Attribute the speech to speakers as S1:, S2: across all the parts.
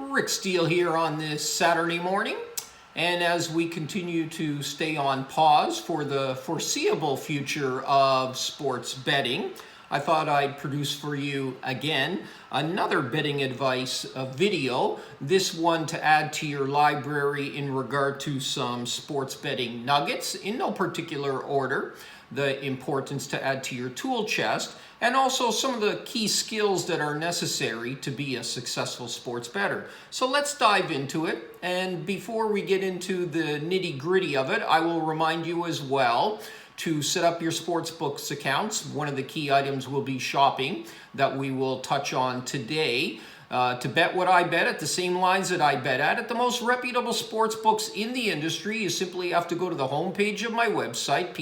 S1: Rick Steele here on this Saturday morning. And as we continue to stay on pause for the foreseeable future of sports betting, I thought I'd produce for you again another betting advice video, this one to add to your library in regard to some sports betting nuggets in no particular order, the importance to add to your tool chest, and also some of the key skills that are necessary to be a successful sports bettor. So let's dive into it. And before we get into the nitty-gritty of it, I will remind you as well to set up your sportsbooks accounts. One of the key items will be shopping that we will touch on today. To bet what I bet at the same lines that I bet at the most reputable sports books in the industry, you simply have to go to the homepage of my website,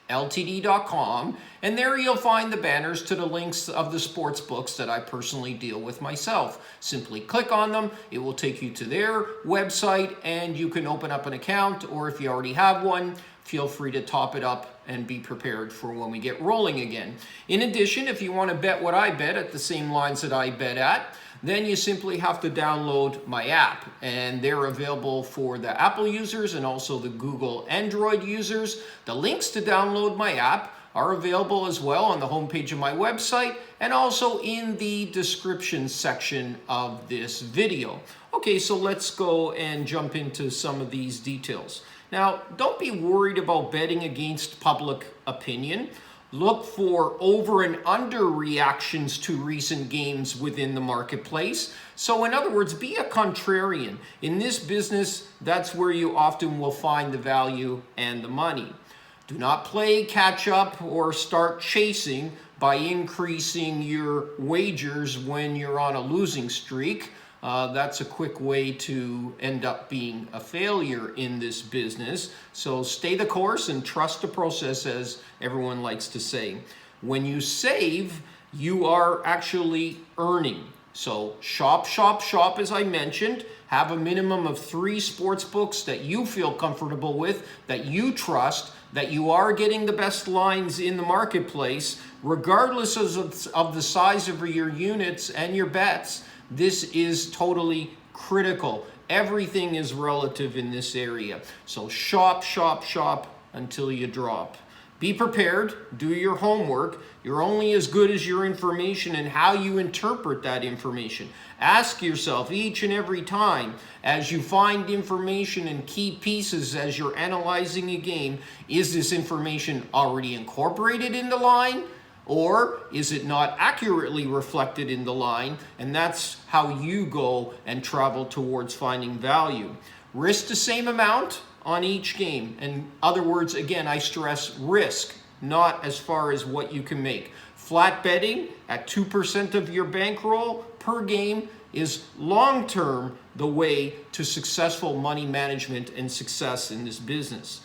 S1: pshltd.com, and there you'll find the banners to the links of the sports books that I personally deal with myself. Simply click on them, it will take you to their website, and you can open up an account, or if you already have one, feel free to top it up and be prepared for when we get rolling again. In addition, if you want to bet what I bet at the same lines that I bet at, then you simply have to download my app, and they're available for the Apple users and also the Google Android users. The links to download my app are available as well on the homepage of my website and also in the description section of this video. Okay, so let's go and jump into some of these details. Now, don't be worried about betting against public opinion. Look for over and under reactions to recent games within the marketplace. So in other words, be a contrarian. In this business, that's where you often will find the value and the money. Do not play catch up or start chasing by increasing your wagers when you're on a losing streak. That's a quick way to end up being a failure in this business. So stay the course and trust the process, as everyone likes to say. When you save, you are actually earning. So shop, as I mentioned. Have a minimum of 3 sports books that you feel comfortable with, that you trust, that you are getting the best lines in the marketplace, regardless of the size of your units and your bets. This is totally critical. Everything is relative in this area. So shop until you drop. Be prepared, do your homework. You're only as good as your information and how you interpret that information. Ask yourself each and every time as you find information and key pieces as you're analyzing a game, is this information already incorporated in the line? Or is it not accurately reflected in the line? And that's how you go and travel towards finding value. Risk the same amount on each game. In other words, again, I stress risk, not as far as what you can make. Flat betting at 2% of your bankroll per game is long-term the way to successful money management and success in this business.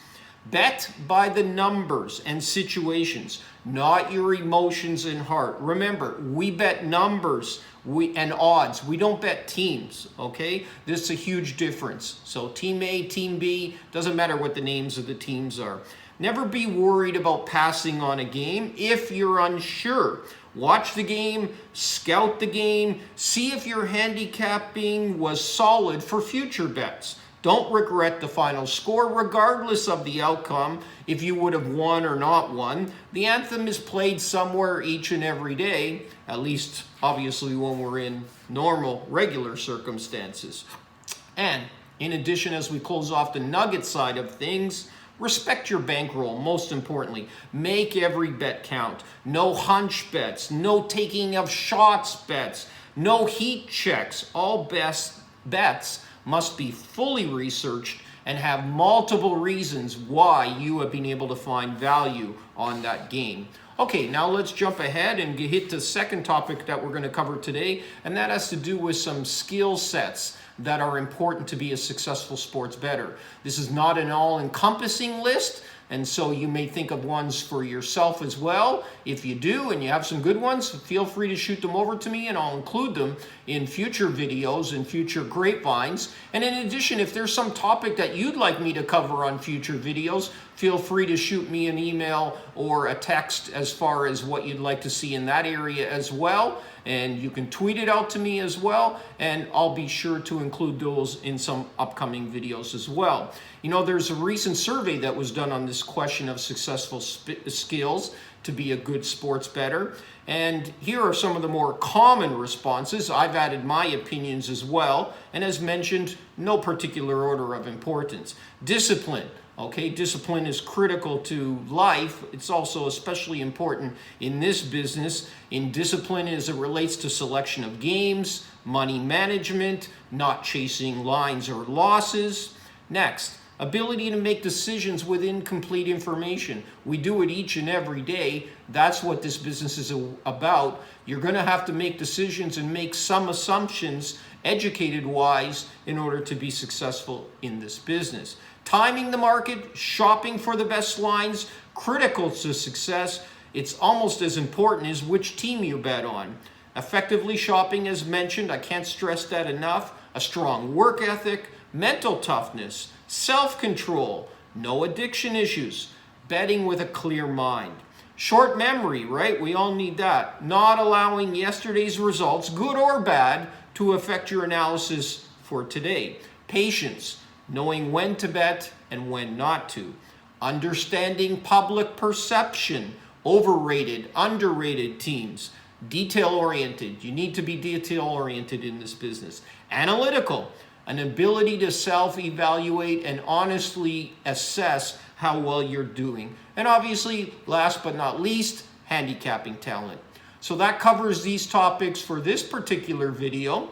S1: Bet by the numbers and situations, not your emotions and heart. Remember, we bet numbers and odds. We don't bet teams, okay? This is a huge difference. So team A, team B, doesn't matter what the names of the teams are. Never be worried about passing on a game if you're unsure. Watch the game, scout the game, see if your handicapping was solid for future bets. Don't regret the final score, regardless of the outcome, if you would have won or not won. The anthem is played somewhere each and every day, at least obviously when we're in normal, regular circumstances. And in addition, as we close off the nugget side of things, respect your bankroll, most importantly. Make every bet count. No hunch bets, no taking of shots bets, no heat checks. All bets must be fully researched and have multiple reasons why you have been able to find value on that game. Okay, now let's jump ahead and hit the second topic that we're going to cover today, and that has to do with some skill sets that are important to be a successful sports bettor. This is not an all-encompassing list, and so you may think of ones for yourself as well. If you do and you have some good ones, feel free to shoot them over to me and I'll include them in future videos and future grapevines. And in addition, if there's some topic that you'd like me to cover on future videos, feel free to shoot me an email or a text as far as what you'd like to see in that area as well. And you can tweet it out to me as well, and I'll be sure to include those in some upcoming videos as well. You know, there's a recent survey that was done on this question of successful skills to be a good sports bettor. And here are some of the more common responses. I've added my opinions as well. And as mentioned, no particular order of importance. Discipline. Okay, discipline is critical to life. It's also especially important in this business. In discipline as it relates to selection of games, money management, not chasing lines or losses. Next, ability to make decisions with incomplete information. We do it each and every day. That's what this business is about. You're going to have to make decisions and make some assumptions, educated-wise, in order to be successful in this business. Timing the market, shopping for the best lines, critical to success. It's almost as important as which team you bet on. Effectively shopping, as mentioned, I can't stress that enough. A strong work ethic, mental toughness, self-control, no addiction issues, betting with a clear mind. Short memory, right? We all need that. Not allowing yesterday's results, good or bad, to affect your analysis for today. Patience, knowing when to bet and when not to. Understanding public perception, overrated, underrated teams. Detail-oriented. You need to be detail-oriented in this business. Analytical, an ability to self-evaluate and honestly assess how well you're doing. And obviously, last but not least, handicapping talent. So that covers these topics for this particular video.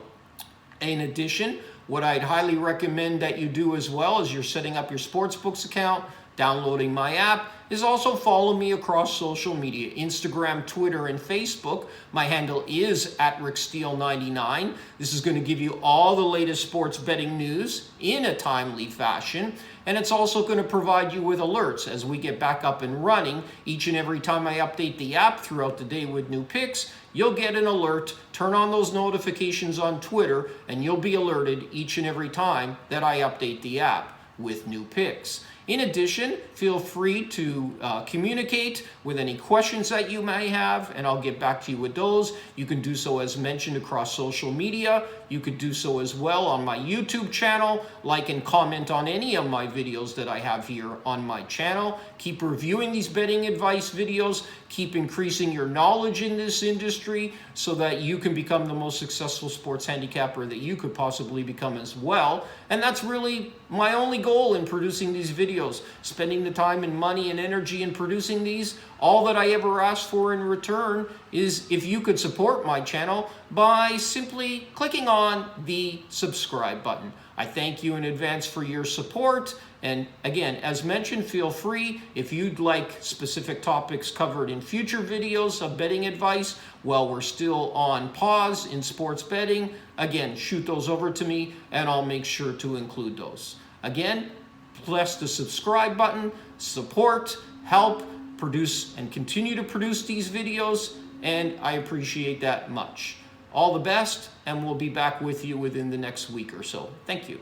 S1: In addition, what I'd highly recommend that you do as well as you're setting up your sportsbooks account, downloading my app, is also follow me across social media, Instagram, Twitter, and Facebook. My handle is @RickSteele99. This is going to give you all the latest sports betting news in a timely fashion. And it's also going to provide you with alerts as we get back up and running. Each and every time I update the app throughout the day with new picks, you'll get an alert. Turn on those notifications on Twitter, and you'll be alerted each and every time that I update the app with new picks. In addition, feel free to communicate with any questions that you may have, and I'll get back to you with those. You can do so, as mentioned, across social media. You could do so as well on my YouTube channel. Like and comment on any of my videos that I have here on my channel. Keep reviewing these betting advice videos. Keep increasing your knowledge in this industry so that you can become the most successful sports handicapper that you could possibly become as well. And that's really my only goal in producing these videos, spending the time and money and energy in producing these. All that I ever ask for in return is if you could support my channel by simply clicking on the subscribe button. I thank you in advance for your support. And again, as mentioned, feel free, if you'd like specific topics covered in future videos of betting advice while we're still on pause in sports betting, again, shoot those over to me and I'll make sure to include those. Again, press the subscribe button, support, help, produce, and continue to produce these videos, and I appreciate that much. All the best, and we'll be back with you within the next week or so. Thank you.